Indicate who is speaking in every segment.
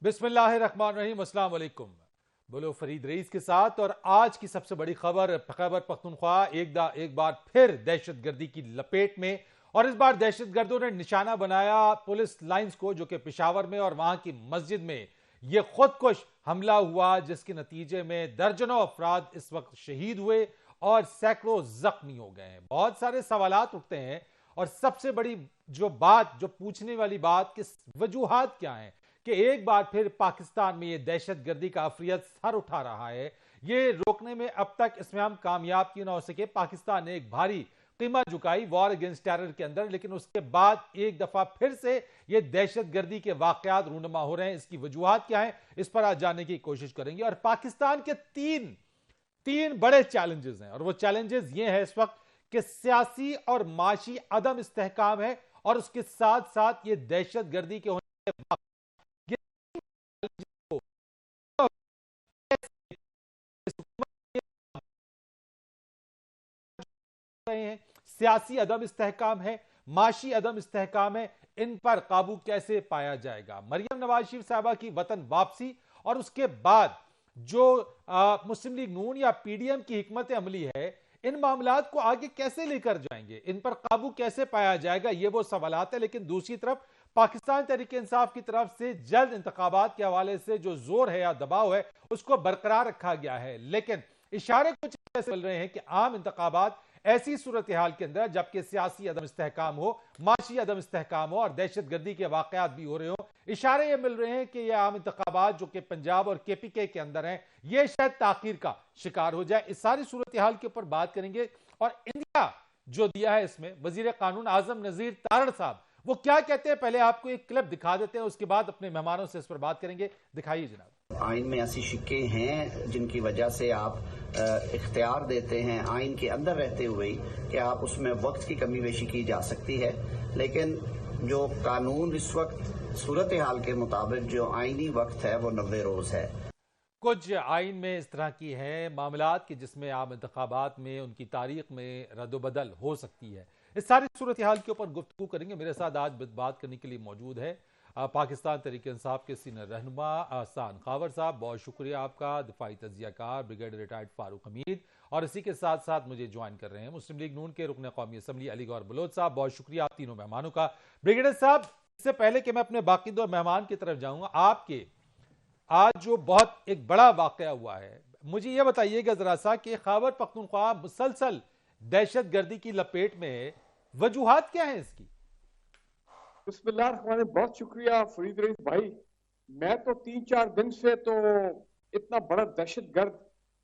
Speaker 1: बिस्मिल्लाहिर्रहमानिर्रहीम, अस्सलाम वालेकुम। बोलो फरीद रईस के साथ। और आज की सबसे बड़ी खबर, खैबर पख्तूनख्वा एक बार फिर दहशतगर्दी की लपेट में। और इस बार दहशतगर्दों ने निशाना बनाया पुलिस लाइंस को, जो कि पेशावर में और वहां की मस्जिद में यह खुदकुश हमला हुआ, जिसके नतीजे में दर्जनों अफराद इस वक्त शहीद हुए और सैकड़ों जख्मी हो गए हैं। बहुत सारे सवालात उठते हैं और सबसे बड़ी जो पूछने वाली बात कि वजूहात क्या है कि एक बार फिर पाकिस्तान में यह दहशतगर्दी का अफरियत सर उठा रहा है। यह रोकने में अब तक इसमें हम कामयाब क्यों ना हो सके। पाकिस्तान ने एक भारी कीमत झुकाई वॉर अगेंस्ट टेरर के अंदर, लेकिन उसके बाद एक दफा फिर से यह दहशतगर्दी के वाकयात रूनुमा हो रहे हैं। इसकी वजूहात क्या है, इस पर आज जानने की कोशिश करेंगे। और पाकिस्तान के तीन तीन बड़े चैलेंजेस हैं, और वो चैलेंजेस ये है इस वक्त कि सियासी और माशी अदम इस्तेहकाम है, और उसके साथ साथ ये दहशतगर्दी के होने के बाद रहे हैं। सियासी अदम इस्तेहकाम है, माशी अदम इस्तेहकाम है, इन पर काबू कैसे पाया जाएगा। मरियम नवाज शरीफ साहबा की वतन वापसी और उसके बाद जो मुस्लिम लीग नून या पीडीएम की हिकमत अमली है, इन मामलात को आगे कैसे लेकर जाएंगे, इन पर काबू कैसे पाया जाएगा, ये वो सवालात है। लेकिन दूसरी तरफ पाकिस्तान तहरीक इंसाफ की तरफ से जल्द इंतखाबात के हवाले से जो जोर है या दबाव है, उसको बरकरार रखा गया है। लेकिन इशारे कुछ ऐसे मिल रहे हैं कि आम इंतखाबात ऐसी सूरत हाल के अंदर, जबकि सियासी अदम इस्तेहकाम हो, माशी अदम इस्तेहकाम हो और दहशतगर्दी के वाकयात भी हो रहे हो, इशारे ये मिल रहे हैं कि यह आम इंतखाबात जो कि पंजाब और केपीके के अंदर हैं, यह शायद ताखीर का शिकार हो जाए। इस सारी सूरत हाल के ऊपर बात करेंगे। और इंडिया जो दिया है, इसमें वजीर कानून आजम नजीर तारड़ साहब वो क्या कहते हैं, पहले आपको एक क्लिप दिखा देते हैं, उसके बाद अपने मेहमानों से इस पर बात करेंगे। दिखाइए जनाब।
Speaker 2: आइन में ऐसी शिक्के हैं जिनकी वजह से आप इख्तियार देते हैं आइन के अंदर रहते हुए कि आप उसमें वक्त की कमी बेशी की जा सकती है, लेकिन जो कानून इस वक्त सूरत हाल के मुताबिक जो आइनी वक्त है वो 90 रोज है।
Speaker 1: कुछ आइन में इस तरह की हैं मामलात कि जिसमें आम इंतखाबात में उनकी तारीख में रद्दबदल हो सकती है। इस सारी सूरत हाल के ऊपर गुफ्तगू करेंगे। मेरे साथ आज बात करने के लिए मौजूद है पाकिस्तान तहरीक इंसाफ के सीनियर रहनुमा आसान खावर साहब। बहुत शुक्रिया आपका। दिफाई तजियाकार ब्रिगेड रिटायर्ड फारूक हमीद, और इसी के साथ साथ मुझे ज्वाइन कर रहे हैं मुस्लिम लीग नून के रुकन कौमी असम्बली अली गौर बलोच साहब। बहुत शुक्रिया आप तीनों मेहमानों का। ब्रिगेडियर साहब, इससे पहले कि मैं अपने बाकी दो मेहमान की तरफ जाऊंगा, आपके आज जो बहुत एक बड़ा वाकया हुआ है, मुझे यह बताइएगा जरा सा कि खैबर पख्तूनख्वा मुसलसल दहशतगर्दी की लपेट में है, वजूहात क्या है इसकी?
Speaker 3: बिस्मिल्लाह, बहुत शुक्रिया फरीद रईस भाई। मैं तो 3-4 दिन से तो इतना बड़ा दहशतगर्द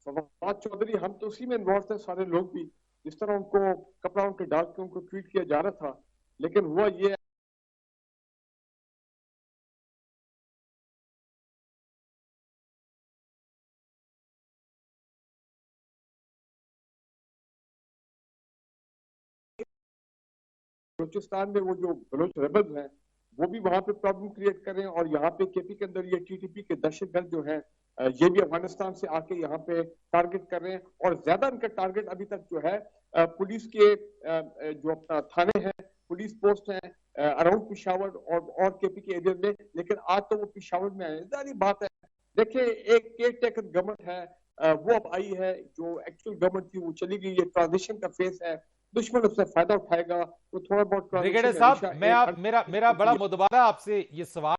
Speaker 3: फवाद चौधरी, हम तो उसी में इन्वॉल्व थे सारे लोग भी, जिस तरह उनको कपड़ा उनके डाल के उनको ट्वीट किया जा रहा था। लेकिन हुआ ये बलूचिस्तान में वो जो बलोच रेबल्स हैं वो भी वहां पे प्रॉब्लम क्रिएट कर रहे हैं, और यहाँ पे केपी के अंदर ये टीटीपी के दहशतगर्द जो हैं ये भी अफगानिस्तान से आके यहाँ पे टारगेट कर रहे हैं। और ज्यादा इनका टारगेट अभी तक जो है पुलिस के जो अपना थाने हैं, पुलिस पोस्ट हैं अराउंड पिशावर और केपी के एरिया में। लेकिन आज तो वो पिशावर में आए, जारी बात है। देखिए, एक केयर टेकर गवर्नमेंट है वो अब आई है, जो एक्चुअल गवर्नमेंट थी वो चली गई है, ट्रांजिशन का फेस है, दुश्मन उससे फायदा उठाएगा तो थोड़ा बहुत।
Speaker 1: ब्रिगेडियर साहब, मैं मेरा बड़ा मुतबारा आपसे ये सवाल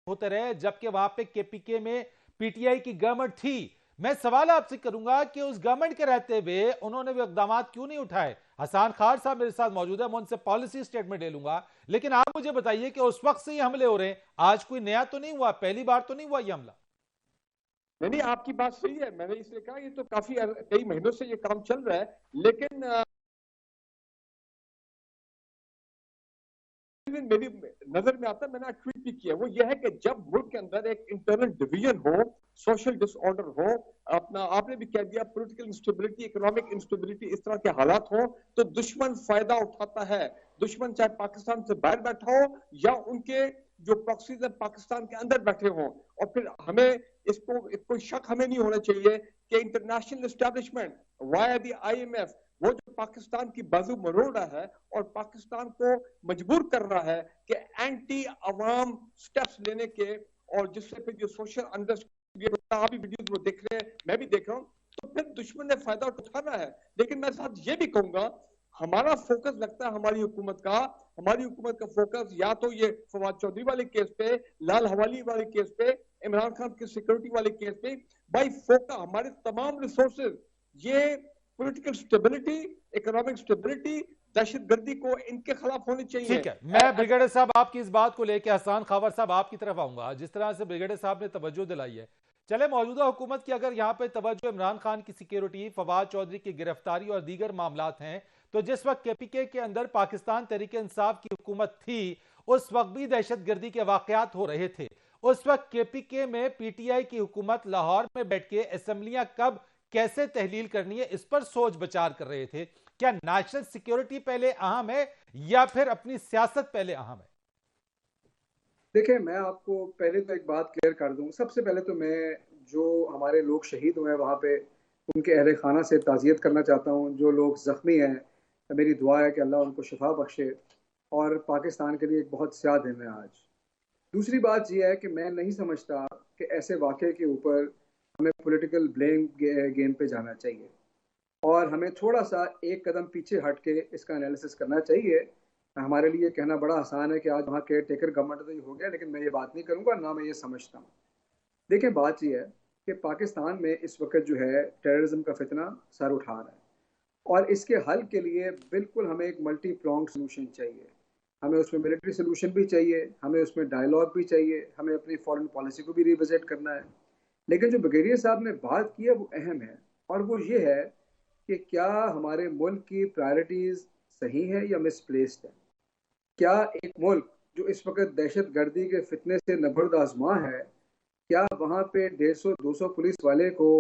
Speaker 1: होते रहे, जबकि वहां पे केपीके में पीटीआई की गवर्नमेंट थी। मैं सवाल आपसे करूंगा कि उस गवर्नमेंट के रहते हुए उन्होंने वो इकदाम क्यों नहीं उठाए। हसान खान साहब मेरे साथ मौजूद है, मैं उनसे पॉलिसी स्टेटमेंट ले लूंगा। लेकिन आप मुझे बताइए कि उस वक्त से ये हमले हो रहे हैं, आज कोई नया तो नहीं हुआ, पहली बार तो नहीं हुआ ये हमला।
Speaker 3: नहीं, आपकी बात सही है। मैंने इसलिए कहा ये तो काफी कई महीनों से ये काम चल रहा है। लेकिन मेरी नजर में आता है, मैंने ट्वीट भी किया, वो ये है कि जब मुल्क के अंदर एक इंटरनल डिवीजन हो, सोशल डिसऑर्डर हो, अपना आपने भी कह दिया पॉलिटिकल इंस्टेबिलिटी, इकोनॉमिक इंस्टेबिलिटी, इस तरह के हालात हो, तो दुश्मन फायदा उठाता है। दुश्मन चाहे पाकिस्तान से बाहर बैठा हो या उनके जो प्रॉक्सीज है पाकिस्तान के अंदर बैठे हों, और फिर हमें इसको कोई शक हमें नहीं होना चाहिए कि international establishment via the IMF वो जो पाकिस्तान की बाजू मरोड़ रहा है और पाकिस्तान को मजबूर कर रहा है कि एंटी अवाम स्टेप्स लेने के, और जिससे फिर जो सोशल अनरेस्ट आप भी वीडियोस वो देख रहे हैं, मैं भी देख रहा हूं, तो फिर दुश्मन ने फायदा उठाना है। लेकिन मैं साथ ये भी कहूंगा, हमारा फोकस लगता है हमारी हुकूमत का फोकस या तो ये फवाद चौधरी वाले केस पे, लाल हवाली वाले केस पे, इमरान खान की सिक्योरिटी वाले केस पे, बाई फोकस हमारे तमाम रिसोर्सेज ये पॉलिटिकल स्टेबिलिटी, इकोनॉमिक स्टेबिलिटी, दहशतगर्दी को इनके खिलाफ होनी चाहिए।
Speaker 1: ठीक है, मैं ब्रिगेडियर साहब आपकी इस बात को लेकर हसन खावर साहब आपकी तरफ आऊंगा। जिस तरह से ब्रिगेडियर साहब ने तवज्जो दिलाई है, चले मौजूदा हुकूमत की अगर यहाँ पे तवज्जो इमरान खान की सिक्योरिटी, फवाद चौधरी की गिरफ्तारी और दीगर मामलात हैं, तो जिस वक्त KPK के अंदर पाकिस्तान तहरीक इंसाफ की हुकूमत थी उस वक्त भी दहशतगर्दी के वाकयात हो रहे थे। उस वक्त KPK में PTI की हुकूमत लाहौर में बैठ के असेंबलियां कब कैसे तहलील करनी है इस पर सोच विचार कर रहे थे। क्या नेशनल सिक्योरिटी पहले अहम है या फिर अपनी सियासत पहले अहम है?
Speaker 4: देखिए, मैं आपको पहले तो एक बात क्लियर कर दूं। सबसे पहले तो मैं जो हमारे लोग शहीद हुए हैं वहाँ पे उनके अहले खाना से ताज़ियत करना चाहता हूँ। जो लोग ज़ख्मी हैं, मेरी दुआ है कि अल्लाह उनको शिफा बख्शे और पाकिस्तान के लिए एक बहुत स्याह दिन है आज। दूसरी बात यह है कि मैं नहीं समझता कि ऐसे वाक़े के ऊपर हमें पॉलिटिकल ब्लेम गेम पे जाना चाहिए और हमें थोड़ा सा एक कदम पीछे हट के इसका एनालिसिस करना चाहिए। हमारे लिए कहना बड़ा आसान है कि आज वहाँ केयर टेकर गवर्नमेंट तो हो गया, लेकिन मैं ये बात नहीं करूँगा, ना मैं ये समझता हूँ। देखिए, बात यह है कि पाकिस्तान में इस वक्त जो है टेररिज्म का फितना सर उठा रहा है और इसके हल के लिए बिल्कुल हमें एक मल्टी प्रोंग सोल्यूशन चाहिए। हमें उसमें मिलिट्री सोल्यूशन भी चाहिए, हमें उसमें डायलॉग भी चाहिए, हमें अपनी फॉरेन पॉलिसी को भी रिविजिट करना है। लेकिन जो ब्रिगेडियर साहब ने बात की है वो अहम है और वो ये है कि क्या हमारे मुल्क की प्रायोरिटीज़ सही है या मिसप्लेस्ड है। क्या एक मुल्क जो इस वक्त दहशत गर्दी के फितने से नबर्द आजमा है, क्या वहाँ पे 150-200 पुलिस वाले को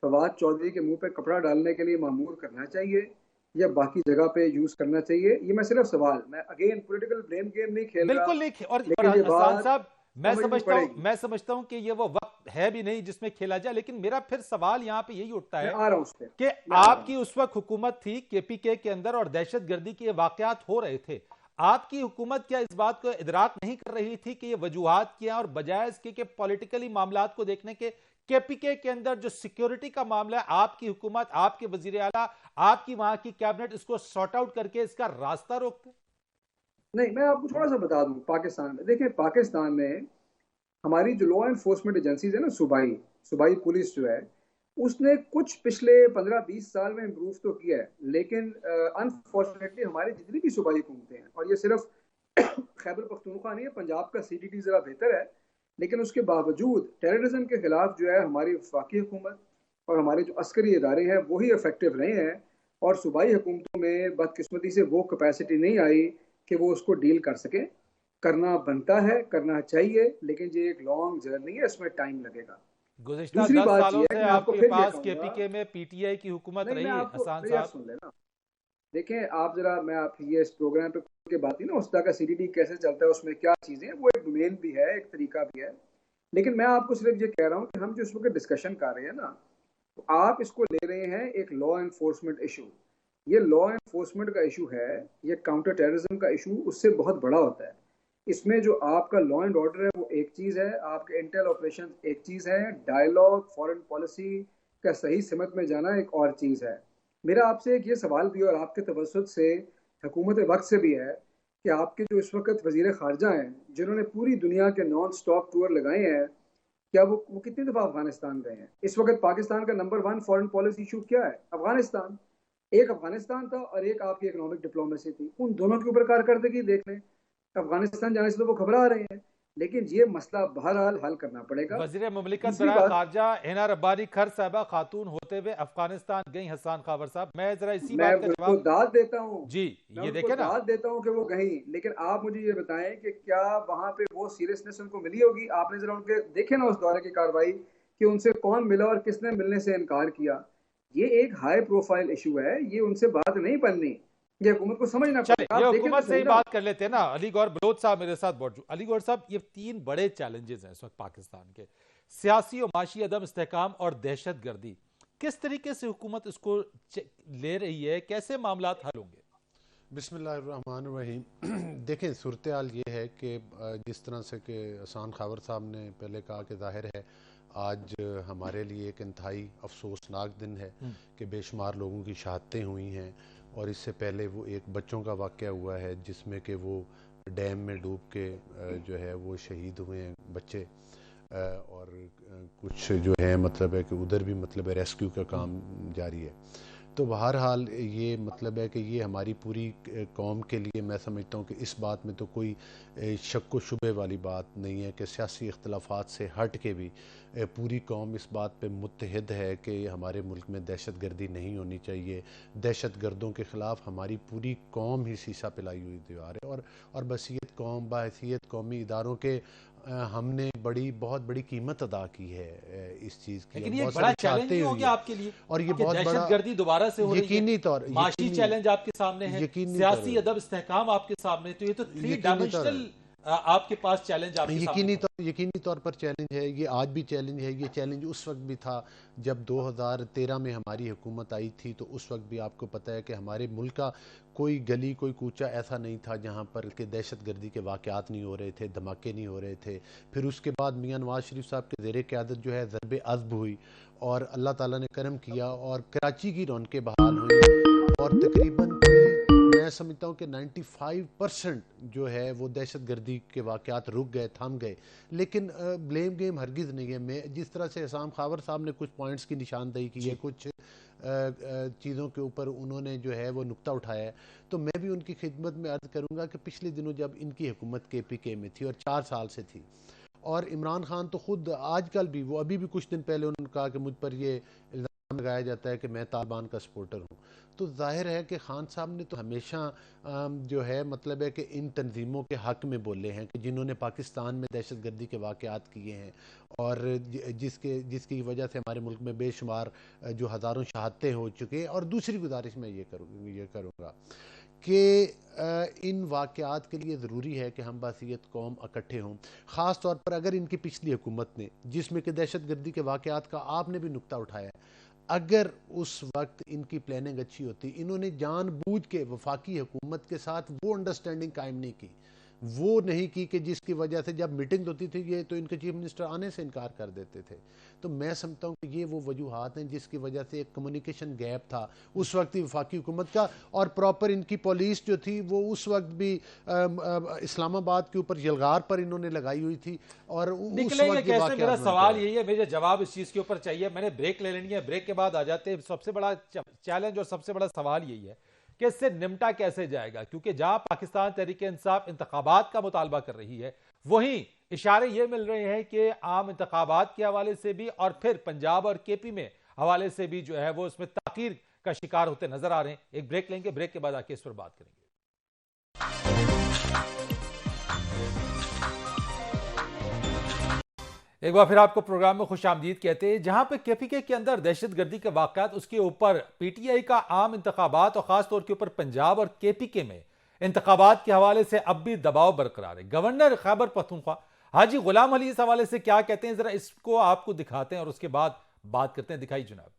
Speaker 4: फवाद चौधरी के मुंह पे कपड़ा डालने के लिए मामूर करना चाहिए या बाकी जगह पे यूज करना चाहिए? ये मैं सिर्फ सवाल, मैं अगेन पॉलिटिकल ब्लेम गेम नहीं खेल रहा।
Speaker 1: बिल्कुल नहीं। और
Speaker 4: लेकिन ये बात
Speaker 1: साहब मैं समझता हूं कि ये वो वक्त है भी नहीं जिसमें खेला जाए। लेकिन मेरा फिर सवाल यहाँ पे यही उठता है कि आपकी उस वक्त हुकूमत थी KPK के अंदर और दहशतगर्दी के वाकयात हो रहे थे। आपकी हुकूमत क्या इस बात को इदराक नहीं कर रही थी कि ये वजूहात क्या, और बजाय इसके कि पॉलिटिकली मामलात को देखने के KPK के अंदर जो सिक्योरिटी का मामला है, आपकी हुकूमत, आपके वजीर आला, आपकी वहां की कैबिनेट इसको सॉर्ट आउट करके इसका रास्ता रोकते?
Speaker 4: नहीं, मैं आपको थोड़ा सा बता दूं। पाकिस्तान में देखिए, पाकिस्तान में हमारी जो लॉ एनफोर्समेंट एजेंसीज है ना, सूबाई पुलिस जो है, उसने कुछ पिछले 15-20 साल में इम्प्रूव तो किया है, लेकिन अनफॉर्चुनेटली हमारी जितनी भी सूबाई हुकूमतें हैं, और ये सिर्फ खैबर पख्तूनख्वा नहीं है, पंजाब का CTT ज़रा बेहतर है, लेकिन उसके बावजूद टेररिज्म के खिलाफ जो है हमारी वफाकी हुकूमत और हमारे जो अस्करी इदारे हैं वही इफेक्टिव रहे हैं। और सूबाई हुकूमतों में बदकिस्मती से वो कैपेसिटी नहीं आई कि वो उसको डील कर सके। करना बनता है, करना चाहिए, लेकिन ये एक लॉन्ग जर्नी है, इसमें टाइम लगेगा।
Speaker 1: गुज़िश्ता 10 सालों से आपके पास KPK में PTI की हुकूमत रही है। हसन साहब
Speaker 4: सुन लेना, देखें आप जरा, मैं आप ये इस प्रोग्राम पे के बात ही ना उस तरह का CTT कैसे चलता है, उसमें क्या चीजें हैं, वो एक डोमेन भी है, एक तरीका भी है। लेकिन मैं आपको सिर्फ ये कह रहा हूँ कि हम जो इस वक्त डिस्कशन कर रहे हैं ना, तो आप इसको ले रहे हैं एक लॉ एनफोर्समेंट इशू। ये लॉ एनफोर्समेंट का इशू है, ये काउंटर टेररिज्म का इशू उससे बहुत बड़ा होता है। इसमें जो आपका लॉ एंड ऑर्डर है वो एक चीज़ है, आपके इंटेल ऑपरेशन एक चीज़ है, डायलॉग, फॉरेन पॉलिसी का सही सिमत में जाना एक और चीज़ है। मेरा आपसे एक ये सवाल भी और आपके तवज्जुह से हुकूमत वक्त से भी है कि आपके जो इस वक्त वजीर खारजा हैं, जिन्होंने पूरी दुनिया के नॉन स्टॉप टूर लगाए हैं, क्या वो कितनी दफ़ा अफगानिस्तान गए हैं? इस वक्त पाकिस्तान का नंबर 1 फॉरेन पॉलिसी इशू क्या है? अफगानिस्तान। एक अफगानिस्तान था और एक आपकी इकोनॉमिक डिप्लोमेसी थी। उन दोनों के ऊपर कारकर्दगी देख लें। अफगानिस्तान जाने से तो वो घबरा रहे हैं, लेकिन ये मसला बहरहाल हल करना पड़ेगा।
Speaker 1: वज़ीर मुमलिकत बराए खारजा हिना रब्बानी खर साहबा खातून होते हुए अफगानिस्तान गई। हसन खावर साहब, मैं जरा इसी बात का जवाब
Speaker 4: दाद देता हूँ
Speaker 1: जी, ये देखे ना,
Speaker 4: दाद देता हूँ कि वो गई, लेकिन आप मुझे ये बताएं कि क्या वहां पे वो सीरियसनेस उनको मिली होगी? आपने जरा उनके देखे ना उस दौरे की कार्रवाई कि उनसे कौन मिला और किसने मिलने से इनकार किया। ये एक हाई प्रोफाइल इशू है, ये उनसे बात नहीं बननी, ये हुकूमत को समझना
Speaker 1: पड़ेगा। ये हुकूमत से ही बात कर लेते हैं ना। अली गौर बलोच साहब मेरे साथ मौजूद। अली गौर साहब, ये 3 बड़े चैलेंजेस हैं इस वक्त पाकिस्तान के। सियासी और माशी अदम इस्तेहकाम और दहशत गर्दी, किस तरीके से हुकूमत इसको ले रही है, कैसे मामलात हल होंगे?
Speaker 5: बिस्मिल्लाहिर्रहमानिर्रहीम। देखें, सूरत हाल ये है कि जिस तरह से कि अहसान खावर साहब ने पहले कहा कि जाहिर है आज हमारे लिए एक इंतहाई अफसोसनाक दिन है कि बेशुमार लोगों की शहादतें हुई हैं। और इससे पहले वो एक बच्चों का वाक़या हुआ है जिसमें कि वो डैम में डूब के जो है वो शहीद हुए हैं बच्चे। और कुछ जो है मतलब है कि उधर भी मतलब है रेस्क्यू का काम जारी है। तो बहरहाल ये मतलब है कि ये हमारी पूरी कौम के लिए मैं समझता हूँ कि इस बात में तो कोई शक व शुबे वाली बात नहीं है कि सियासी इख्तलाफात से हट के भी पूरी कौम इस बात पे मुत्तहिद है कि हमारे मुल्क में दहशत गर्दी नहीं होनी चाहिए। दहशत गर्दों के ख़िलाफ़ हमारी पूरी कौम ही शीशा पिलाई हुई दीवार है। और बहसीत कौम, बहसीत कौमी इदारों के हमने बहुत बड़ी कीमत अदा की है इस चीज़ की।
Speaker 1: लेकिन ये बड़ा चैलेंज नहीं हो गया आपके लिए?
Speaker 5: और ये बहुत बड़ा
Speaker 1: दहशतगर्दी दोबारा से हो रही है,
Speaker 5: यकीनी तौर,
Speaker 1: माशी चैलेंज आपके सामने है, सियासी अदब इस्तेहकाम आपके सामने, तो ये तो 3 डायमेंशनल आपके पास चैलेंज आपके
Speaker 5: यकीनी तौर पर चैलेंज है। ये आज भी चैलेंज है। ये चैलेंज उस वक्त भी था जब 2013 में हमारी हुकूमत आई थी। तो उस वक्त भी आपको पता है कि हमारे मुल्क का कोई गली कोई कूचा ऐसा नहीं था जहाँ पर के दहशत गर्दी के वाक़यात नहीं हो रहे थे, धमाके नहीं हो रहे थे। फिर उसके बाद मियां नवाज शरीफ साहब के ज़ेरे क़यादत जो है ज़रब अज़्ब हुई और अल्लाह ताला ने करम किया और कराची की रौनकें बहाल हुई। और तकरीबन मैं समझता हूँ कि 95% जो है वो दहशत गर्दी के वाक़यात रुक गए, थम गए। लेकिन ब्लेम गेम हरगिज़ नहीं है। मैं जिस तरह से अहसान खावर साहब ने कुछ पॉइंट्स की निशानदेही की है, कुछ चीज़ों के ऊपर उन्होंने जो है वो नुक्ता उठाया है, तो मैं भी उनकी खिदमत में अर्ज़ करूँगा कि पिछले दिनों जब इनकी हुकूमत KPK में थी और 4 साल से थी, और इमरान खान तो खुद आजकल भी, वो अभी भी कुछ दिन पहले उन्होंने कहा कि मुझ पर ये इल्ज़ाम लगाया जाता है कि मैं तालिबान का सपोर्टर हूँ। तो जाहिर है कि खान साहब ने तो हमेशा जो है मतलब है कि इन तंजीमों के हक़ में बोले हैं कि जिन्होंने पाकिस्तान में दहशत गर्दी के वाक़यात किए हैं और जिसकी वजह से हमारे मुल्क में बेशुमार जो हज़ारों शहादतें हो चुके हैं। और दूसरी गुजारिश मैं ये करूँगा कि इन वाक़यात के लिए ज़रूरी है कि हम बासियत कौम इकट्ठे हों। ख़ास तौर पर अगर इनकी पिछली हुकूमत ने, जिसमें कि दहशत गर्दी के वाक़यात का आपने भी नुक्ता उठाया, अगर उस वक्त इनकी प्लानिंग अच्छी होती, इन्होंने जानबूझ के वफाकी हुकूमत के साथ वो अंडरस्टैंडिंग कायम नहीं की, वो नहीं की कि जिसकी वजह से जब मीटिंग होती थी ये तो इनके चीफ मिनिस्टर आने से इनकार कर देते थे। तो मैं समझता हूँ कि ये वो वजूहात हैं जिसकी वजह से एक कम्युनिकेशन गैप था उस वक्त की वफाकी हुकूमत का। और प्रॉपर इनकी पुलिस जो थी वो उस वक्त भी इस्लामाबाद के ऊपर यलगार पर इन्होंने लगाई हुई थी। और
Speaker 1: निकलेंगे कैसे, मेरा सवाल यही है, मुझे जवाब इस चीज के ऊपर चाहिए। मैंने ब्रेक ले लेनी है, ब्रेक के बाद आ जाते हैं। सबसे बड़ा चैलेंज और सबसे बड़ा सवाल यही है कि इससे निपटा कैसे जाएगा, क्योंकि जहां पाकिस्तान तहरीक इंसाफ इंतखाबात का मुतालबा कर रही है, वहीं इशारे ये मिल रहे हैं कि आम इंतखाबात के हवाले से भी और फिर पंजाब और KP में हवाले से भी जो है वो इसमें ताखीर का शिकार होते नजर आ रहे हैं। एक ब्रेक लेंगे, ब्रेक के बाद आके इस पर बात करेंगे। एक बार फिर आपको प्रोग्राम में खुश आमदीद कहते हैं। जहां पे KPK के अंदर दहशत गर्दी के वाक़यात, उसके ऊपर PTI का आम इंतखाबात और खास तौर के ऊपर पंजाब और KPK में इंतखाबात के हवाले से अब भी दबाव बरकरार है। गवर्नर खैबर पख्तूनख्वा हाजी गुलाम अली इस हवाले से क्या कहते हैं, जरा इसको आपको दिखाते हैं और उसके बाद बात करते हैं। दिखाई जनाब।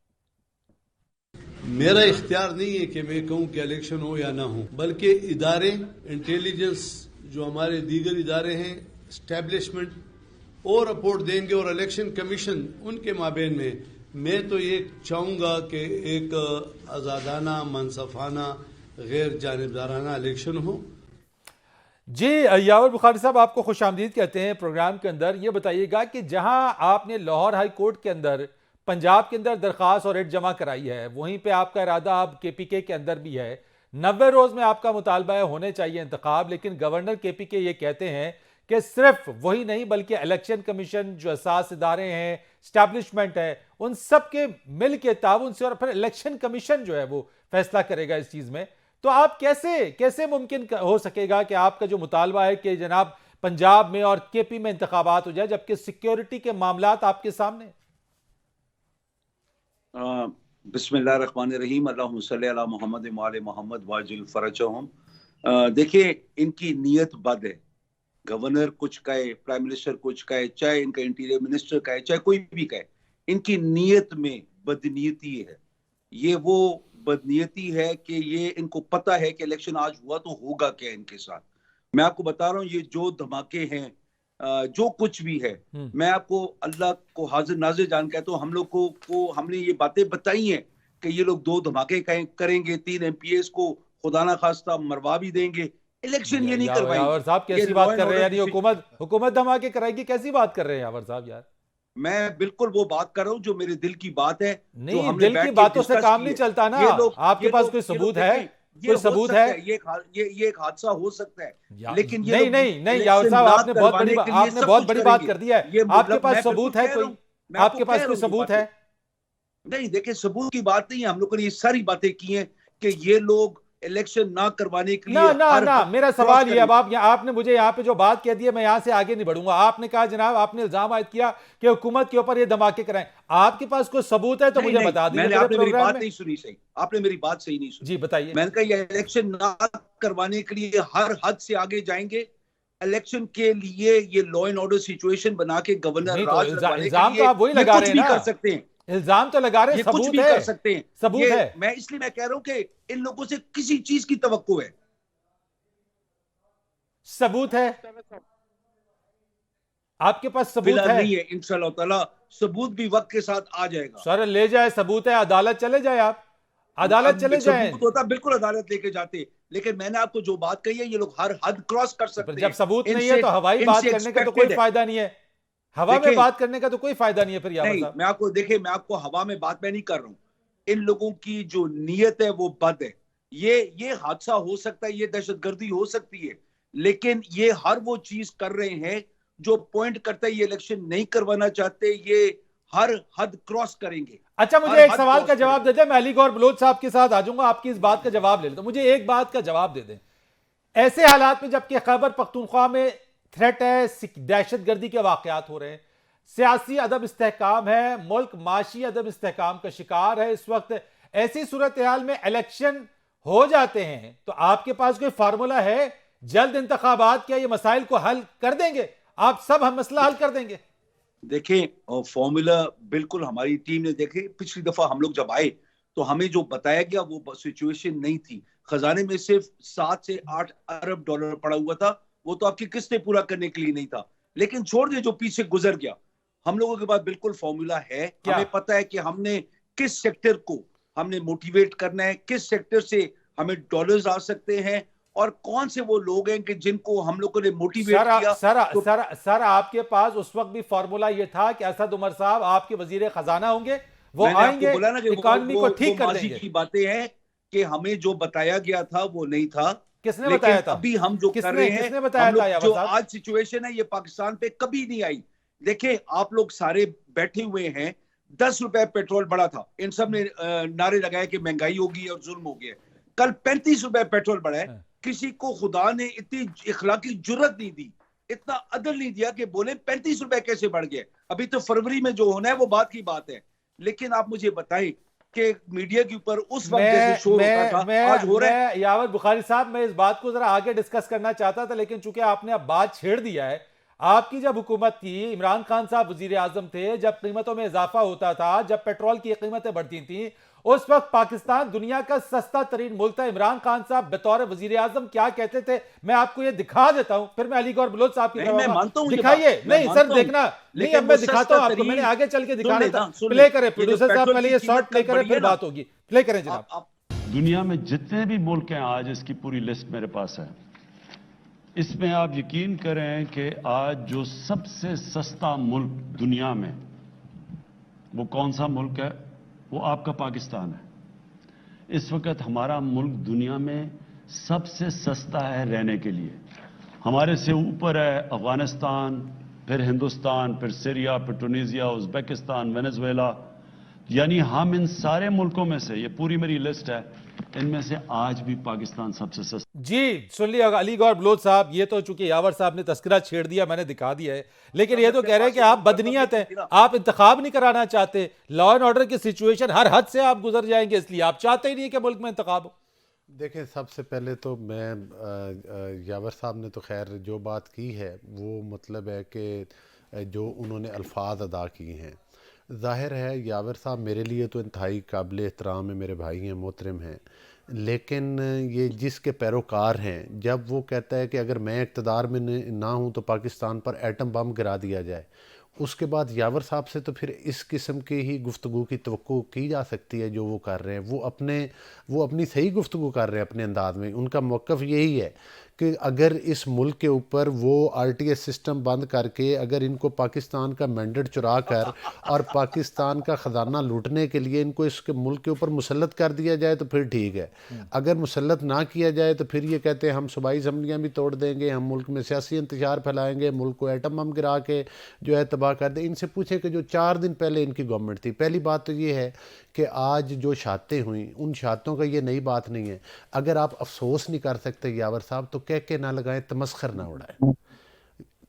Speaker 6: मेरा इख्तियार नहीं है कि मैं कहूं कि इलेक्शन हो या ना हो, बल्कि इदारे, इंटेलिजेंस, जो हमारे दीगर इदारे हैं, स्टैब्लिशमेंट और रिपोर्ट देंगे और इलेक्शन कमीशन उनके माबेन में। मैं तो ये चाहूंगा कि एक आज़ादाना, मनसफाना, गैर जानिबदाराना इलेक्शन हो।
Speaker 1: जी, यावर बुखारी साहब आपको खुश आमदीद कहते हैं प्रोग्राम के अंदर। ये बताइएगा कि जहां आपने लाहौर हाई कोर्ट के अंदर पंजाब के अंदर दरखास्त और रिट जमा कराई है, वहीं पे आपका इरादा अब KPK के अंदर भी है। 90 रोज में आपका मुतालबा है होने चाहिए इंतखाब, लेकिन गवर्नर KPK ये कहते हैं कि सिर्फ वही नहीं बल्कि इलेक्शन कमीशन, जो असास इदारे हैं, स्टैब्लिशमेंट है, उन सब के मिल के ताउन से और फिर इलेक्शन कमीशन जो है वो फैसला करेगा इस चीज में। तो आप कैसे मुमकिन हो सकेगा कि आपका जो मुतालबा है कि जनाब पंजाब में और KP में इंतखाबात हो जाए, जबकि सिक्योरिटी के मामलात आपके सामने?
Speaker 7: बिस्मिल्लाहिर्रहमानिर्रहीम, अल्लाहुम्मा सल्ली अला मुहम्मद व आले मुहम्मद वाजिल फरजहुम। देखिए, इनकी नीयत बद है, गवर्नर कुछ कहे, प्राइम मिनिस्टर कुछ कहे, चाहे इनका इंटीरियर मिनिस्टर कहे, चाहे कोई भी कहे, इनकी नीयत में बदनीयती है। ये वो बदनीयती है कि ये इनको पता है कि इलेक्शन आज हुआ तो होगा क्या इनके साथ। मैं आपको बता रहा हूँ, ये जो धमाके हैं, जो कुछ भी है, मैं आपको अल्लाह को हाजिर नाजिर जान कहता हूँ, हम लोग को हमने ये बातें बताई हैं कि ये लोग 2 धमाके करेंगे, 3 MPs को खुदा ना खास्ता मरवा भी देंगे, इलेक्शन ये नहीं करवाएंगे।
Speaker 1: यावर साहब कैसी बात कर रहे हैं, यानी हुकूमत धमाके कराएगी, कैसी बात कर रहे हैं यावर साहब? यार
Speaker 7: मैं बिल्कुल वो बात कर रहा हूँ जो मेरे दिल की बात है।
Speaker 1: नहीं, दिल की बातों से काम नहीं चलता ना। आपके पास कोई सबूत है? कोई सबूत है?
Speaker 7: ये एक हादसा हो सकता है, लेकिन
Speaker 1: नहीं यावर साहब, आपने बहुत बड़ी बात कर दी है। आपके पास सबूत है कोई? आपके पास कोई सबूत है?
Speaker 7: नहीं, देखिए सबूत की बात नहीं है। हम लोगों ने ये सारी बातें की हैं कि ये लोग इलेक्शन ना करवाने के लिए
Speaker 1: ना मेरा सवाल ये, अब आपने मुझे यहाँ पे जो बात कह दी है, मैं यहाँ से आगे नहीं बढ़ूंगा। आपने कहा जनाब, आपने इल्जाम आयद किया कि हुकूमत के ऊपर ये धमाके कराएं। आपके पास कोई सबूत है तो मुझे बता दीजिए।
Speaker 7: आपने मेरी बात नहीं सुनी सही, आपने मेरी बात सही नहीं सुनी।
Speaker 1: जी बताइए।
Speaker 7: मैंने कहा ये इलेक्शन ना करवाने के लिए हर हद से आगे जाएंगे। इलेक्शन के लिए ये लॉ एंड ऑर्डर सिचुएशन बना के गवर्नर
Speaker 1: इल्जाम तो आप वही लगा रहे हैं ना,
Speaker 7: कर सकते हैं।
Speaker 1: इल्जाम तो लगा रहे हैं,
Speaker 7: कुछ भी कर सकते हैं,
Speaker 1: सबूत है।
Speaker 7: मैं कह रहा हूं कि इन लोगों से किसी चीज की तवक्को है।
Speaker 1: सबूत है आपके पास? सबूत है?
Speaker 7: नहीं है, इंशाअल्लाह ताला सबूत भी वक्त के साथ आ जाएगा।
Speaker 1: सर ले जाए, सबूत है, अदालत चले जाए, आप अदालत चले जाए।
Speaker 7: सबूत होता बिल्कुल अदालत लेके जाते, लेकिन मैंने आपको जो बात कही है, ये लोग हर हद क्रॉस कर सकते हैं।
Speaker 1: जब सबूत नहीं है तो हवाई बात करने का तो कोई फायदा नहीं है। हवा में बात करने का तो कोई फायदा नहीं है फिर।
Speaker 7: नहीं, मैं आपको हवा में बात मैं नहीं कर रहा हूं। इन लोगों की जो नीयत है वो बद है। ये हादसा हो सकता है, ये दहशतगर्दी हो सकती है, लेकिन ये हर वो चीज कर रहे हैं जो पॉइंट करता है ये इलेक्शन नहीं करवाना चाहते, ये हर हद क्रॉस करेंगे।
Speaker 1: अच्छा, मुझे एक सवाल का जवाब दे दें। मैं अली गौहर बलोच साहब के साथ आ जाऊंगा, आपकी इस बात का जवाब ले लेता हूं। मुझे एक बात का जवाब दे दें, ऐसे हालात में जबकि खैबर पख्तूनख्वा में थ्रेट है, दहशतगर्दी के वाकयात हो रहे हैं, सियासी अदब इस्तेहकाम है, मुल्क माशी अदब इस्तेहकाम का शिकार है इस वक्त, ऐसी सूरत हाल में इलेक्शन हो जाते हैं, तो आपके पास कोई फार्मूला है? जल्द इंतखाबात क्या ये मसाइल को हल कर देंगे? आप सब हम मसला हल कर देंगे?
Speaker 7: देखें, फॉर्मूला बिल्कुल हमारी टीम ने देखे। पिछली दफा हम लोग जब आए तो हमें जो बताया गया वो सिचुएशन नहीं थी। खजाने में सिर्फ 7 से 8 अरब डॉलर पड़ा हुआ था, वो तो आपकी किस्तें पूरा करने के लिए नहीं था। लेकिन छोड़ दे जो पीछे गुजर गया, हम लोगों के पास बिल्कुल फॉर्मूला है। हमें पता है कि हमने किस सेक्टर को हमने मोटिवेट करना है, किस सेक्टर से हमें डॉलर्स आ सकते हैं, और कौन से वो लोग हैं कि जिनको हम लोगों ने मोटिवेट किया।
Speaker 1: सर आपके पास उस वक्त भी फॉर्मूला ये था कि असद उमर साहब आपके वजीर खजाना होंगे, वो आएंगे, इकोनॉमी को ठीक कर देंगे।
Speaker 7: की बातें हैं कि हमें जो बताया गया था वो नहीं था।
Speaker 1: किसने बताया था?
Speaker 7: अभी हम जो कर रहे हैं,
Speaker 1: किसने बताया था?
Speaker 7: जो आज सिचुएशन है ये पाकिस्तान पे कभी नहीं आई। देखिए, आप लोग सारे बैठे हुए हैं, 10 रुपए पेट्रोल बढ़ा था, इन सब ने नारे लगाए कि महंगाई होगी और जुल्म हो गया। कल 35 रुपए पेट्रोल बढ़ा है। किसी को खुदा ने इतनी इखलाकी जुर्रत नहीं दी, इतना अदल नहीं दिया कि बोले 35 रुपए कैसे बढ़ गए। अभी तो फरवरी में जो होना है वो बात की बात है। लेकिन आप मुझे बताएं कि मीडिया के ऊपर उस वक्त जैसे शोर होता था, आज हो रहा है।
Speaker 1: यावर बुखारी साहब, मैं इस बात को जरा आगे डिस्कस करना चाहता था, लेकिन चूंकि आपने अब बात छेड़ दिया है। आपकी जब हुकूमत थी, इमरान खान साहब वजीर आजम थे, जब कीमतों में इजाफा होता था, जब पेट्रोल की कीमतें बढ़ती थी, उस वक्त पाकिस्तान दुनिया का सस्ता तरीन मुल्क था। इमरान खान साहब बतौर वजीर आजम क्या कहते थे, मैं आपको ये दिखा देता हूं, फिर मैं अली गौहर बलोच साहब की दिखाइए। नहीं सर, देखना नहीं, अब मैं दिखाता हूं आपको, मैंने आगे चल के दिखाना था। प्ले करें प्रोड्यूसर साहब, पहले ये शॉर्ट प्ले करें, फिर बात होगी। प्ले करें जनाब।
Speaker 8: दुनिया में जितने भी मुल्क हैं, आज इसकी पूरी लिस्ट मेरे पास है। इसमें आप यकीन करें कि आज जो सबसे सस्ता मुल्क दुनिया में, वो कौन सा मुल्क है? वो आपका पाकिस्तान है। इस वक्त हमारा मुल्क दुनिया में सबसे सस्ता है रहने के लिए। हमारे से ऊपर है अफगानिस्तान, फिर हिंदुस्तान, फिर सीरिया, फिर टूनीजिया, उज़्बेकिस्तान, वेनेजुएला। यानी हम इन सारे मुल्कों में से, ये पूरी मेरी लिस्ट है, इनमें से आज भी पाकिस्तान सबसे सस्ता।
Speaker 1: जी सुन लिया अली गौहर बलोच साहब, ये तो चूंकि यावर साहब ने तस्करा छेड़ दिया, मैंने दिखा दिया है, लेकिन ये तो कह रहे हैं कि आप बदनीयत हैं, आप इंतखाब नहीं कराना चाहते, लॉ एंड ऑर्डर की सिचुएशन हर हद से आप गुजर जाएंगे, इसलिए आप चाहते ही नहीं कि मुल्क में इंतखाब हो।
Speaker 5: देखें, सबसे पहले तो मैं यावर साहब ने तो खैर जो बात की है वो मतलब है कि जो उन्होंने अल्फाज अदा किए हैं, ज़ाहिर है यावर साहब मेरे लिए तो इंतहाई काबिल एहतराम है, मेरे भाई हैं, मोहतरम हैं, लेकिन ये जिसके पैरोकार हैं, जब वो कहता है कि अगर मैं इक़्तिदार में ना हूँ तो पाकिस्तान पर एटम बम गिरा दिया जाए, उसके बाद यावर साहब से तो फिर इस किस्म की ही गुफ्तगू की तवक्को की जा सकती है जो वो कर रहे हैं। वो अपनी सही गुफ्तगू कर रहे हैं अपने अंदाज में। उनका मौक़िफ़ यही है कि अगर इस मुल्क के ऊपर वो आरटीएस सिस्टम बंद करके अगर इनको पाकिस्तान का मैंडेट चुरा कर और पाकिस्तान का ख़जाना लूटने के लिए इनको इसके मुल्क के ऊपर मुसल्लत कर दिया जाए तो फिर ठीक है। अगर मुसल्लत ना किया जाए तो फिर ये कहते हैं हम सूबाई असम्बलियाँ भी तोड़ देंगे, हम मुल्क में सियासी इंतशार फैलाएँगे, मुल्क को एटम बम गिरा के जो है तबाह कर दें। इनसे पूछें कि जो 4 दिन पहले इनकी गवर्नमेंट थी, पहली बात तो ये है कि आज जो शातें हुई उन शातों का ये नई बात नहीं है। अगर आप अफसोस नहीं कर सकते यावर साहब तो कह के ना लगाएं, तमस्खर ना उड़ाएं,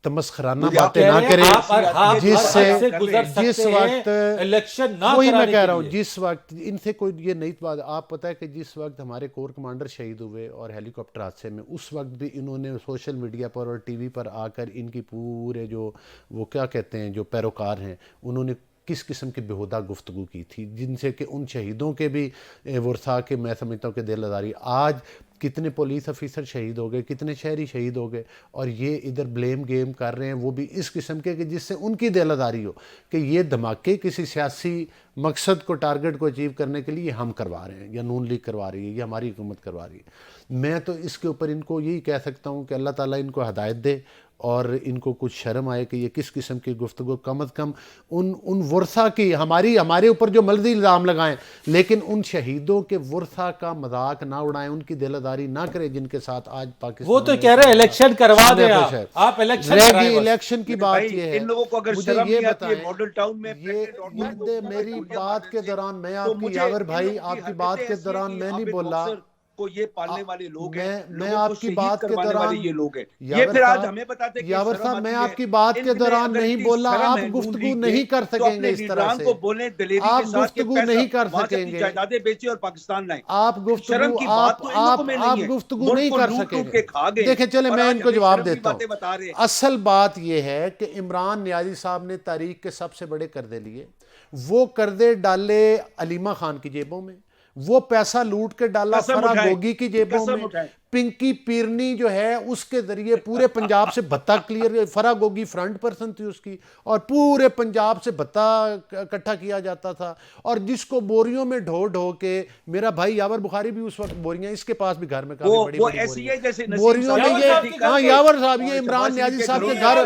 Speaker 5: तमस्खराना बातें ना करें। जिस वक्त
Speaker 1: इलेक्शन ना
Speaker 5: वही मैं कह रहा हूँ, जिस वक्त इनसे कोई ये नई बात, आप पता है कि जिस वक्त हमारे कोर कमांडर शहीद हुए और हेलीकॉप्टर हादसे में, उस वक्त भी इन्होंने सोशल मीडिया पर और टीवी पर आकर इनकी पूरे जो वो क्या कहते हैं जो पैरोकार हैं उन्होंने किस किस्म की बेहुदा गुफ्तगू की थी, जिनसे कि उन शहीदों के भी वर्सा के मैं समझता हूँ कि दिल आज़ारी। आज कितने पुलिस ऑफिसर शहीद हो गए, कितने शहरी शहीद हो गए, और ये इधर ब्लेम गेम कर रहे हैं वो भी इस किस्म के कि जिससे उनकी दिल आज़ारी हो कि ये धमाके किसी सियासी मकसद को, टारगेट को अचीव करने के लिए हम करवा रहे हैं, या नून लीग करवा रही है, या हमारी हुकूमत करवा रही है। मैं तो इसके ऊपर इनको यही कह सकता हूँ कि अल्लाह ताला इनको हदायत दे और इनको कुछ शर्म आए कि ये किस किस्म की गुफ्तगू, कम अज़ कम उन वर्सा की हमारे ऊपर जो मर्जी इल्ज़ाम लगाएं, लेकिन उन शहीदों के वर्सा का मजाक ना उड़ाएं, उनकी दिलदारी ना करें जिनके साथ आज पाकिस्तान।
Speaker 1: वो तो कह रहे हैं इलेक्शन करवा दें आप
Speaker 5: इलेक्शन की बात ये है।
Speaker 7: इन लोगों को अगर
Speaker 5: मुझे ये
Speaker 7: बताएं मॉडल टाउन में
Speaker 5: मेरी बात के दौरान मैं आपकी यावर भाई आपकी बात के दौरान मैं नहीं बोला
Speaker 7: को ये पालने वाले लोग हैं,
Speaker 5: मैं आपकी बात के दौरान
Speaker 7: ये लोग हैं, ये फिर आज हमें बताते हैं
Speaker 5: यावर साहब मैं आपकी बात के दौरान नहीं बोला, आप गुफ्तगू नहीं कर सकेंगे इस तरह से, आप गुफ्तगू नहीं कर सकेंगे,
Speaker 7: जायदादें बेची और पाकिस्तान लाए,
Speaker 5: आप गुफ्तगू आप गुफ्तगू नहीं कर सकेंगे। देखें चले मैं इनको जवाब देता हूँ। असल बात यह है कि इमरान नियाज़ी साहब ने तारीख के सबसे बड़े कर्जे लिए, वो कर्जे डाले अलीमा खान की जेबों में, वो पैसा लूट के डाला फराह गोगी की जेबों में, पिंकी पीरनी जो है उसके जरिए पूरे पंजाब से भत्ता clear, Farah Gogi front person थी उसकी, और पूरे पंजाब से भत्ता इकट्ठा किया जाता था, और जिसको बोरियों में ढो ढो के, मेरा भाई यावर बुखारी भी उस वक्त बोरियां इसके पास भी घर में काफी बड़ी बोरियों में ये, हाँ यावर साहब ये इमरान नियाज़ी साहब के घर,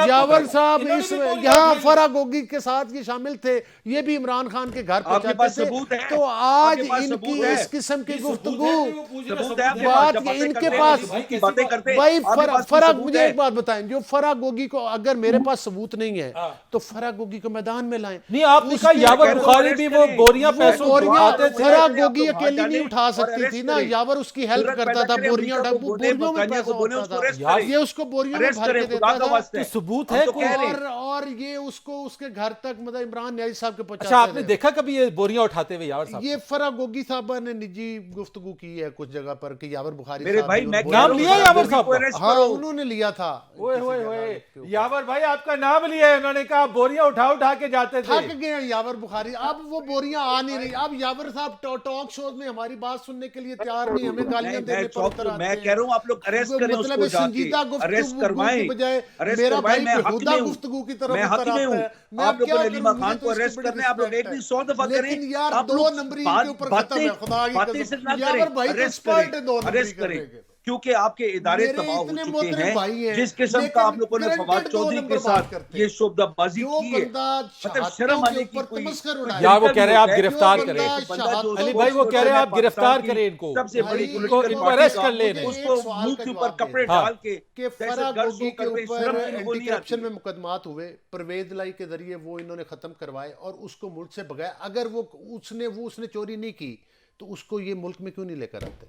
Speaker 5: यावर साहब इस यहाँ फराह गोगी के साथ ये शामिल थे, ये भी इमरान खान के घर पहुंचाते थे। तो आज इनकी इस किस्म की गुफ्तगू बात इनके पास
Speaker 7: बातें करते
Speaker 5: भाई फराह, मुझे एक बात बताएं, जो फराह गोगी को अगर मेरे पास सबूत नहीं है तो फराह गोगी को मैदान में लाएं।
Speaker 1: नहीं आपने कहा यावर बुखारी भी वो बोरियां पैसों उठाते थे,
Speaker 5: फराह गोगी अकेली नहीं उठा सकती थी ना, यावर उसकी हेल्प करता था, बोरियां उठा, बोरियों में पैसा होता था, ये उसको बोरियों में भर के देता था,
Speaker 1: तो सबूत है
Speaker 5: और ये उसको उसके घर तक मतलब इमरान नियाज़ी साहब के पहुंचाते।
Speaker 1: अच्छा आपने देखा कभी ये बोरियां उठाते हुए यावर साहब?
Speaker 5: ये फराह गोगी साहब ने निजी गुफ्तगू की है कुछ जगह पर कि यावर बुखारी
Speaker 7: मेरे भाई मैं
Speaker 1: नाम लिया यावर साहब,
Speaker 5: हाँ उन्होंने लिया था।
Speaker 1: ओए यावर भाई आपका नाम लिया है, उन्होंने कहा बोरियां उठा के जाते थे,
Speaker 5: थक गए यावर बुखारी, अब वो बोरियां आ नहीं रही, अब यावर साहब टॉक शोज में हमारी बात सुनने के लिए तैयार नहीं, हमें गालियां देने पर
Speaker 7: मैं कह रहा हूं आप लोग अरेस्ट करें,
Speaker 5: मतलब संजीदा गुफ्तगू की बजाय मेरा भाई बेहुदा गुफ्तगू की तरफ
Speaker 7: उतर आता है। आप लोगों ने अलीमा खान को अरेस्ट करना है, आप लोग एक नहीं 100 दफा करें,
Speaker 5: लेकिन यार 2 नंबरी के ऊपर खत्म है, खुदा की कसम यावर भाई
Speaker 7: अरेस्ट करें क्योंकि आपके इदारे तबाह हो चुके हैं, जिस किस्म का आप लोगों ने फवाद चौधरी के साथ ये शोबदाबाजी की है, मतलब शर्म आने की कोई,
Speaker 1: यार वो कह रहे हैं आप गिरफ्तार करें, अली भाई वो कह रहे हैं आप गिरफ्तार करें इनको,
Speaker 7: सबसे बड़ी
Speaker 1: इनको अरेस्ट कर लें,
Speaker 7: उसको मुंह के ऊपर कपड़े डाल के
Speaker 5: फराह गोगी के ऊपर एंटी करप्शन में मुकदमात हुए, परवेज लाई के जरिए वो इन्होंने खत्म करवाए और उसको मुल्क से भगाया। अगर वो उसने चोरी नहीं की तो उसको ये मुल्क में क्यों नहीं लेकर आते,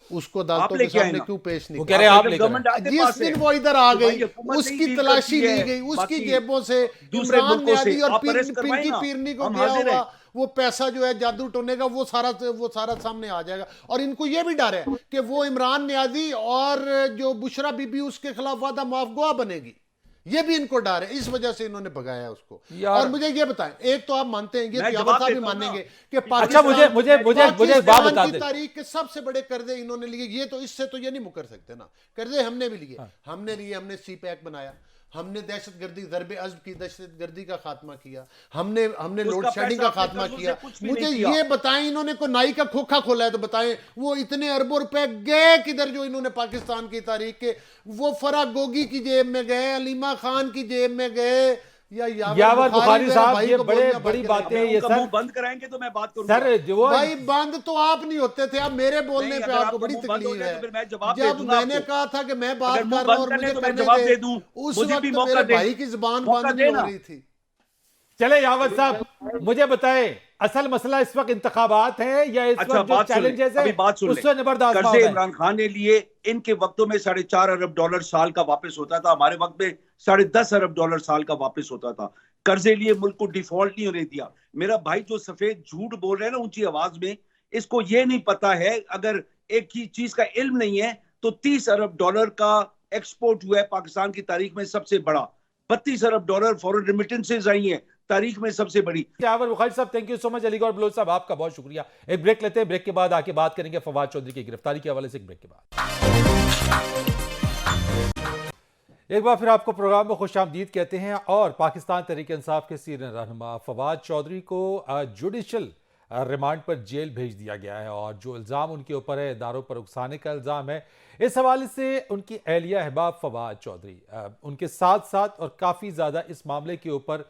Speaker 5: उसको अदालतों के सामने क्यों पेश नहीं?
Speaker 1: वो कह रहे हैं आप लेकर,
Speaker 5: जिस दिन वो इधर आ गई उसकी तलाशी ली गई, उसकी जेबों से इमरान नियाज़ी और पिंकी पीरनी को दिया हुआ वो पैसा जो है जादू टोने का वो सारा सामने आ जाएगा। और इनको ये भी डर है कि वो इमरान नियाजी और जो बुशरा बीबी उसके खिलाफ वादा माफगोआ बनेगी, ये भी इनको डर है, इस वजह से इन्होंने भगाया उसको। और मुझे ये बताएं, एक तो आप मानते हैं, ये यावत साहब भी मानेंगे कि
Speaker 1: मुझे बात बता दें,
Speaker 5: तारीख के सबसे बड़े कर्जे इन्होंने लिए, ये तो इससे तो ये नहीं मुकर सकते ना, कर्जे हमने भी लिए। हमने सी पैक बनाया, हमने दहशतगर्दी ज़रबे अज़्ब की दहशतगर्दी का खात्मा किया, हमने लोड शेडिंग का खात्मा किया। मुझे ये बताएं, इन्होंने को नाई का खोखा खोला है तो बताएं वो इतने अरबों रुपए गए किधर जो इन्होंने पाकिस्तान की तारीख के, वो फराग गोगी की जेब में गए, अलीमा खान की जेब में गए, या
Speaker 1: यावर बुखारी साहब, ये बड़ी बातें हैं। ये सर
Speaker 7: बंद कराएंगे तो मैं बात करूंगा।
Speaker 1: सर जो
Speaker 5: भाई बंद तो आप नहीं होते थे, अब मेरे बोलने पे आपको बड़ी तकलीफ है। जब मैंने कहा था कि मैं बात कर रहा हूं और मुझे करने दे, उस वक्त मेरे भाई की जुबान बंद नहीं हो रही थी।
Speaker 1: चले यावत साहब, मुझे बताएं, असल मसला इस वक्त इंतखाबात है या इस वक्त जो चैलेंजेस है उससे निबर्दाश्त?
Speaker 7: कर्जे इमरान खान ने लिए, इनके वक्तों में $4.5 अरब साल का वापस होता था, हमारे वक्त में $10.5 अरब साल का वापस होता था। कर्जे लिए, मुल्क को डिफॉल्ट नहीं होने दिया। मेरा भाई जो सफेद झूठ बोल रहे हैं ना ऊंची आवाज में, इसको ये नहीं पता है, अगर एक ही चीज का इल्म नहीं है तो $30 अरब का एक्सपोर्ट हुआ है पाकिस्तान की तारीख में सबसे बड़ा। $32 अरब फॉरेन रेमिटेंसेज आई हैं तारीख में सबसे बड़ी।
Speaker 1: यावर बुखारी साहब, thank you so much. Ali Gaur Baloch साहब, आपका बहुत शुक्रिया। एक ब्रेक लेते हैं, ब्रेक के बाद आके बात करेंगे फवाद चौधरी की गिरफ्तारी के हवाले से। एक ब्रेक के बाद एक बार फिर आपको प्रोग्राम में खुशामदीद कहते हैं। और पाकिस्तान तहरीक इंसाफ के सीनियर रहनुमा फवाद चौधरी को जुडिशल रिमांड पर जेल भेज दिया गया है, और जो इल्ज़ाम उनके ऊपर है, इदारों पर उकसाने का इल्ज़ाम है। इस हवाले से उनकी अहलिया अहबाब फवाद चौधरी उनके साथ साथ और काफ़ी ज़्यादा इस मामले के ऊपर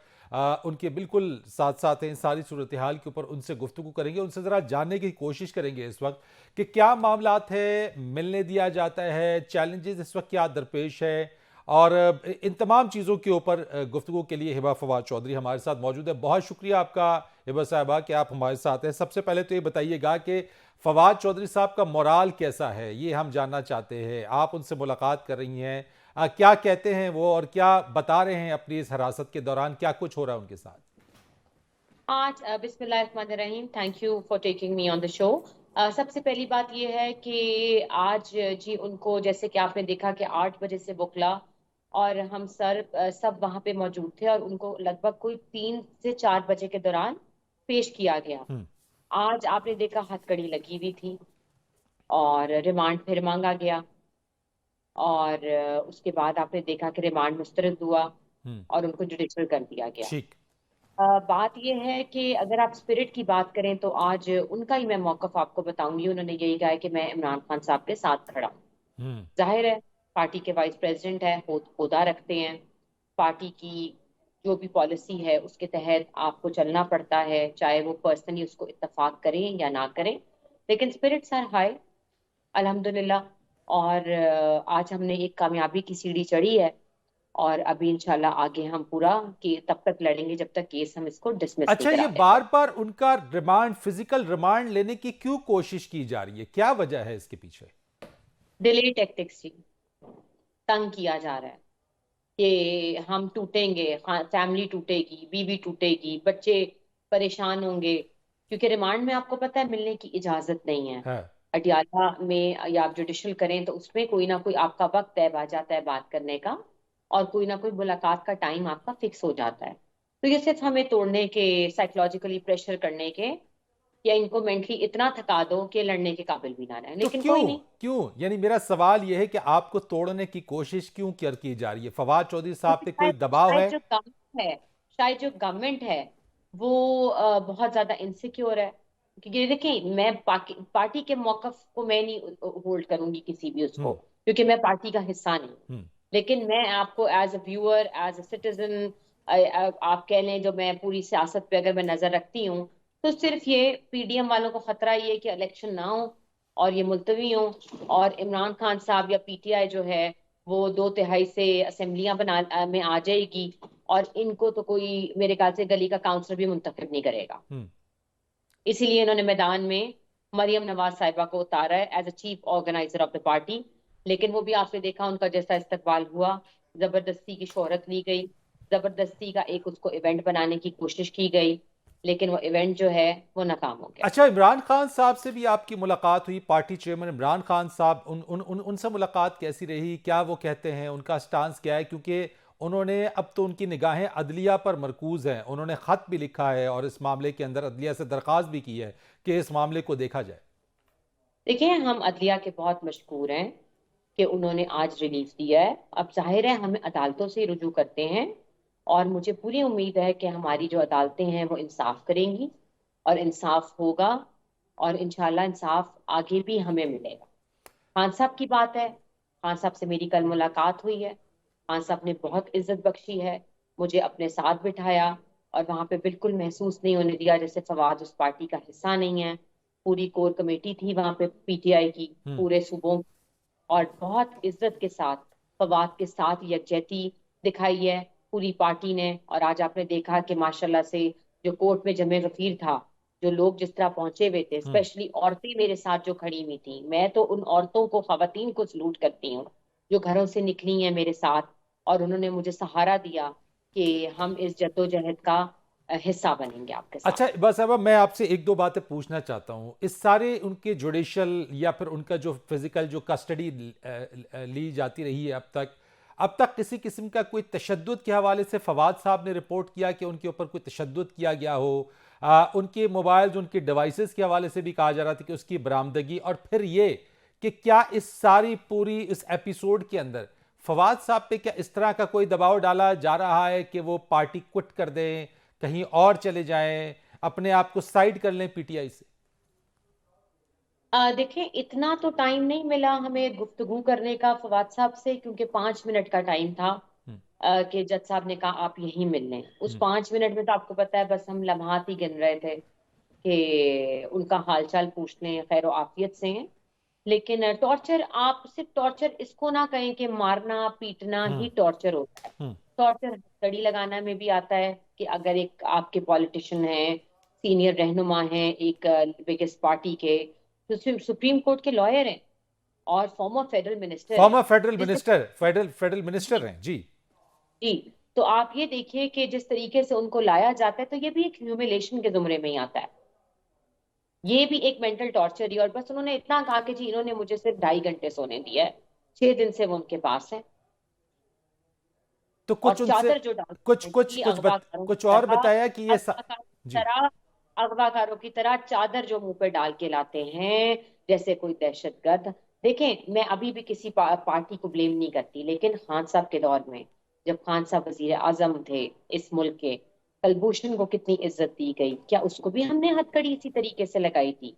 Speaker 1: उनके बिल्कुल साथ साथ हैं। सारी सूरत हाल के ऊपर उनसे गुफ्तगू करेंगे, उनसे ज़रा जानने की कोशिश करेंगे इस वक्त कि क्या मामलात है, मिलने दिया जाता है, चैलेंजेस इस वक्त क्या दरपेश है, और इन तमाम चीज़ों के ऊपर गुफ्तगू के लिए हिबा फवाद चौधरी हमारे साथ मौजूद है। बहुत शुक्रिया आपका हिबा साहबा कि आप हमारे साथ हैं। सबसे पहले तो ये बताइएगा कि फवाद चौधरी साहब का मोराल कैसा है, ये हम जानना चाहते हैं। आप उनसे मुलाकात कर रही हैं, क्या कहते हैं वो और क्या बता रहे हैं अपनी इस हिरासत के दौरान, क्या कुछ हो रहा है उनके साथ?
Speaker 9: आज बिस्मिल्लाहिर्रहमानिर्रहीम, thank you for taking me on the show. सबसे पहली बात ये है कि आज जी उनको, जैसे कि आपने देखा कि 8 बजे से बुकला और हम सब वहाँ पे मौजूद थे, और उनको लगभग कोई 3 से 4 बजे के दौरान पेश किया गया। आज आपने देखा हथकड़ी लगी हुई थी और रिमांड फिर मांगा गया, और उसके बाद आपने देखा कि रिमांड मुस्तरद हुआ और उनको जुडिशल कर दिया गया। बात यह है कि अगर आप स्पिरिट की बात करें तो आज उनका ही मैं मौकफ आपको बताऊंगी। उन्होंने यही कहा है कि मैं इमरान खान साहब के साथ खड़ा हूँ। जाहिर है पार्टी के वाइस प्रेसिडेंट है, ओहदा रखते हैं, पार्टी की जो भी पॉलिसी है उसके तहत आपको चलना पड़ता है, चाहे वो पर्सनली उसको इत्तफाक करें या ना करें, लेकिन स्पिरिट्स आर हाई अल्हम्दुलिल्लाह। और आज हमने एक कामयाबी की सीढ़ी चढ़ी है, और अभी इंशाल्लाह आगे हम पूरा तब तक लड़ेंगे जब तक केस हम इसको डिसमिस।
Speaker 1: अच्छा, ये बार बार उनका रिमांड, फिजिकल रिमांड लेने की क्यों कोशिश की जा रही है, क्या वजह है इसके पीछे?
Speaker 9: डिले टैक्टिक्स जी, तंग किया जा रहा है कि हम टूटेंगे, फैमिली टूटेगी, बीवी टूटेगी, बच्चे परेशान होंगे, क्योंकि रिमांड में आपको पता है मिलने की इजाजत नहीं है। अडियाला में या आप जुडिशल करें तो उसमें कोई ना कोई आपका वक्त तय आ जाता है बात करने का, और कोई ना कोई मुलाकात का टाइम आपका फिक्स हो जाता है। तो ये सिर्फ हमें तोड़ने के, साइकोलॉजिकली प्रेशर करने के, या इनको मेंटली इतना थका दो कि लड़ने के काबिल भी ना रहे। लेकिन
Speaker 1: तो
Speaker 9: कोई नहीं,
Speaker 1: क्यों? यानी मेरा सवाल यह है कि आपको तोड़ने की कोशिश क्यों की जा रही है? फवाद चौधरी साहब पे कोई दबाव है?
Speaker 9: शायद जो गवर्नमेंट है वो बहुत ज्यादा इनसिक्योर है। क्योंकि देखें, मैं पार्टी के मौकफ को मैं नहीं होल्ड करूंगी किसी भी उसको, क्योंकि मैं पार्टी का हिस्सा नहीं। लेकिन मैं आपको as a viewer, as a citizen, आप कह लें, जो मैं पूरी सियासत पे अगर मैं नजर रखती हूँ, तो सिर्फ ये पीडीएम वालों को खतरा ये कि इलेक्शन ना हो और ये मुलतवी हो, और इमरान खान साहब या पीटीआई जो है वो 2/3 से असेंबलियां में आ जाएगी, और इनको तो कोई मेरे ख्याल से गली का काउंसलर भी मुंतखब नहीं करेगा। इसीलिए इन्होंने मैदान में मरियम नवाज साहिबा को उतारा है as a chief organiser of the party. लेकिन वो भी आपने देखा उनका जैसा इस्तकबाल हुआ, जबरदस्ती की शोहरत ली गई, जबरदस्ती का एक उसको इवेंट बनाने की कोशिश की गई, लेकिन वो इवेंट जो है वो नाकाम हो गया।
Speaker 1: अच्छा, इमरान खान साहब से भी आपकी मुलाकात हुई, पार्टी चेयरमैन इमरान खान साहब, उनसे मुलाकात कैसी रही? क्या वो कहते हैं, उनका स्टांस क्या है? क्योंकि उन्होंने अब तो उनकी निगाहें अदलिया पर मरकूज हैं, उन्होंने खत भी लिखा है और इस मामले के अंदर अदलिया से दरख्वास्त भी की है कि इस मामले को देखा जाए।
Speaker 9: देखिए, हम अदलिया के बहुत मशकूर हैं कि उन्होंने आज रिलीफ दिया है। अब जाहिर है हमें अदालतों से रुजू करते हैं और मुझे पूरी उम्मीद है कि हमारी जो अदालतें हैं वो इंसाफ करेंगी और इंसाफ होगा और इंशाल्लाह इंसाफ आगे भी हमें मिलेगा। खान साहब की बात है, खान साहब से मेरी कल मुलाकात हुई है। खान साहब ने बहुत इज्जत बख्शी है, मुझे अपने साथ बिठाया और वहां पे बिल्कुल महसूस नहीं होने दिया जैसे फवाद उस पार्टी का हिस्सा नहीं है। पूरी कोर कमेटी थी वहां पे पीटीआई की, पूरे सूबों, और बहुत इज्जत के साथ फवाद के साथ यकजहती दिखाई है पूरी पार्टी ने। और आज आपने देखा कि माशाल्लाह से जो कोर्ट में जमे गफीर था, जो लोग जिस तरह पहुंचे हुए थे, स्पेशली औरतें मेरे साथ जो खड़ी हुई थी, मैं तो उन औरतों को, खवातीन को सलूट करती हूँ जो घरों से निकली हैं मेरे साथ और उन्होंने मुझे सहारा दिया कि हम इस जद्दोजहद का हिस्सा बनेंगे आपके साथ।
Speaker 1: अच्छा, बस अब मैं आपसे एक दो बातें पूछना चाहता हूँ। इस सारे उनके जुडिशल या फिर उनका जो फिजिकल जो कस्टडी ली जाती रही है अब तक किसी किस्म का कोई तशद्दुद के हवाले से फवाद साहब ने रिपोर्ट किया कि उनके ऊपर कोई तशद्दुद किया गया हो? उनके मोबाइल्स, उनके डिवाइसेस के हवाले से भी कहा जा रहा था कि उसकी बरामदगी, और फिर ये कि क्या इस सारी पूरी इस एपिसोड के अंदर फवाद साहब पे क्या इस तरह का कोई दबाव डाला जा रहा है कि वो पार्टी क्विट कर दें, कहीं और चले जाएं, अपने आप को साइड कर लें पीटीआई से?
Speaker 9: देखें, इतना तो टाइम नहीं मिला हमें गुफ्तगू करने का फवाद साहब से, क्योंकि 5 मिनट का टाइम था कि जज साहब ने कहा आप यहीं मिल लें। उस 5 मिनट में तो आपको पता है बस हम लम्हात ही गिन रहे थे कि उनका हालचाल पूछ लें, खैर आफियत से हैं। लेकिन टॉर्चर, आप सिर्फ टॉर्चर इसको ना कहें कि मारना पीटना ही टॉर्चर होता है। टॉर्चर कड़ी लगाना में भी आता है कि अगर एक आपके पॉलिटिशियन हैं, सीनियर रहनुमा हैं एक बिगेस्ट पार्टी के, तो सुप्रीम कोर्ट के लॉयर हैं और फॉर्मर फेडरल मिनिस्टर
Speaker 1: हैं जी।
Speaker 9: जी, तो आप ये देखिए कि जिस तरीके से उनको लाया जाता है तो ये भी एक ह्यूमिलेशन के जुमरे में ही आता है, ये भी एक मेंटल टॉर्चर ही। और बस उन्होंने इतना कहा कि जी इन्होंने मुझे सिर्फ 2.5 घंटे सोने दिया है, 6 दिन से वो उनके पास है।
Speaker 1: तो कुछ
Speaker 9: और
Speaker 1: उनसे
Speaker 9: चादर जो
Speaker 1: कुछ और बताया कि ये जी
Speaker 9: अगवाकारों की तरह चादर जो मुंह पे डाल के लाते हैं जैसे कोई दहशतगर्द। देखें, मैं अभी भी किसी पार्टी को ब्लेम नहीं करती, लेकिन खान साहब के दौर में जब खान साहब वजीर आजम थे इस मुल्क के, कलभूषण को कितनी इज्जत दी गई, क्या उसको भी हमने हथकड़ी इसी तरीके से लगाई थी?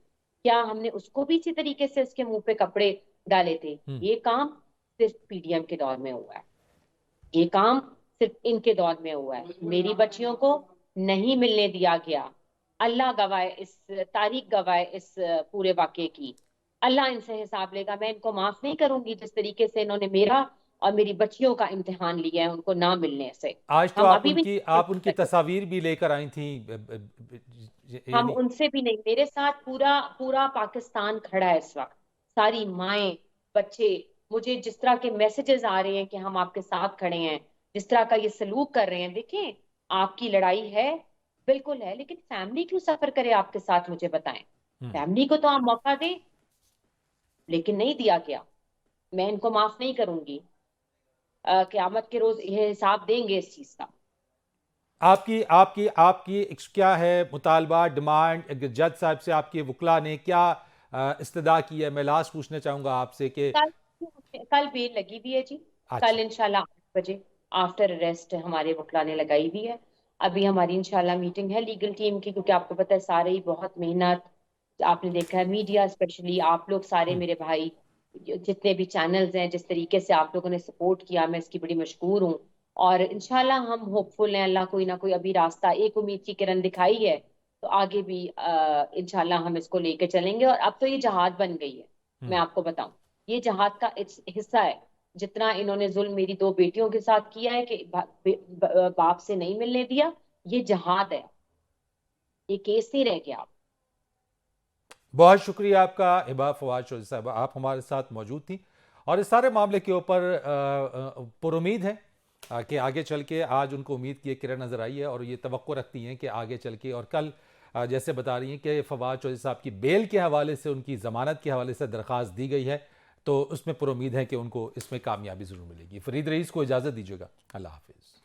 Speaker 9: क्या हमने उसको भी इसी तरीके से उसके मुंह पे कपड़े डाले थे? ये काम सिर्फ पीडीएम के दौर में हुआ है, ये काम सिर्फ इनके दौर में हुआ है। मेरी बच्चियों को नहीं मिलने दिया गया, अल्लाह गवाए, इस तारीख गवाए इस पूरे वाकये की। अल्लाह इनसे हिसाब लेगा, मैं इनको माफ नहीं करूंगी जिस तरीके से इन्होंने मेरा और मेरी बच्चियों का इम्तिहान लिया है उनको ना मिलने से।
Speaker 1: आज तो
Speaker 9: हम
Speaker 1: आप
Speaker 9: अभी भी
Speaker 1: उनकी तस्वीर भी लेकर आई थी,
Speaker 9: हम उनसे भी नहीं, मेरे साथ पूरा पूरा पाकिस्तान खड़ा है इस वक्त, सारी माएं, बच्चे, मुझे जिस तरह के मैसेजेस आ रहे हैं कि हम आपके साथ खड़े हैं, जिस तरह का ये सलूक कर रहे हैं। देखें, आपकी लड़ाई है, बिल्कुल है, लेकिन फैमिली क्यों सफर करे आपके साथ, मुझे बताएं। फैमिली को तो आप मौका दें, लेकिन नहीं दिया गया। मैं इनको माफ नहीं करूंगी, क़यामत के रोज ये हिसाब देंगे इस चीज का।
Speaker 1: आपकी आपकी आपकी क्या है मुतालबा, डिमांड? जज साहब से आपके वकला ने क्या इस्तदा की है? मैं लास्ट पूछना चाहूंगा आपसे कि
Speaker 9: कल बेल लगी भी है जी। कल इंशाल्लाह 8 बजे आफ्टर अरेस्ट हमारे वकला ने लगाई भी है। अभी हमारी इंशाल्लाह मीटिंग है लीगल टीम की, क्योंकि आपको पता है सारे ही बहुत मेहनत, आपने देखा है मीडिया, स्पेशली आप लोग सारे मेरे भाई, जितने भी चैनल्स हैं, जिस तरीके से आप लोगों ने सपोर्ट किया, मैं इसकी बड़ी मशकूर हूँ। और इंशाल्लाह हम होपफुल हैं, अल्लाह कोई ना कोई अभी रास्ता, एक उम्मीद की किरण दिखाई है, तो आगे भी इंशाल्लाह हम इसको लेके चलेंगे। और अब तो ये जहाद बन गई है, मैं आपको बताऊं, ये जहाद का हिस्सा है। जितना इन्होंने जुल्म मेरी 2 बेटियों के साथ किया है कि बाप से नहीं मिलने दिया, ये जहाद है, ये केस नहीं रह गया।
Speaker 1: बहुत शुक्रिया आपका हिबा फवाद चौधरी साहब, आप हमारे साथ मौजूद थी और इस सारे मामले के ऊपर पुरुमीद है कि आगे चल के आज उनको उम्मीद की एक किरण नज़र आई है और ये तवक्को रखती हैं कि आगे चल के और कल जैसे बता रही हैं कि फवाद चौधरी साहब की बेल के हवाले से, उनकी ज़मानत के हवाले से दरख्वास्त दी गई है, तो उसमें पुरुम्मीद है कि उनको इसमें कामयाबी ज़रूर मिलेगी। फरीद रईस को इजाज़त दीजिएगा, अल्लाह हाफिज़।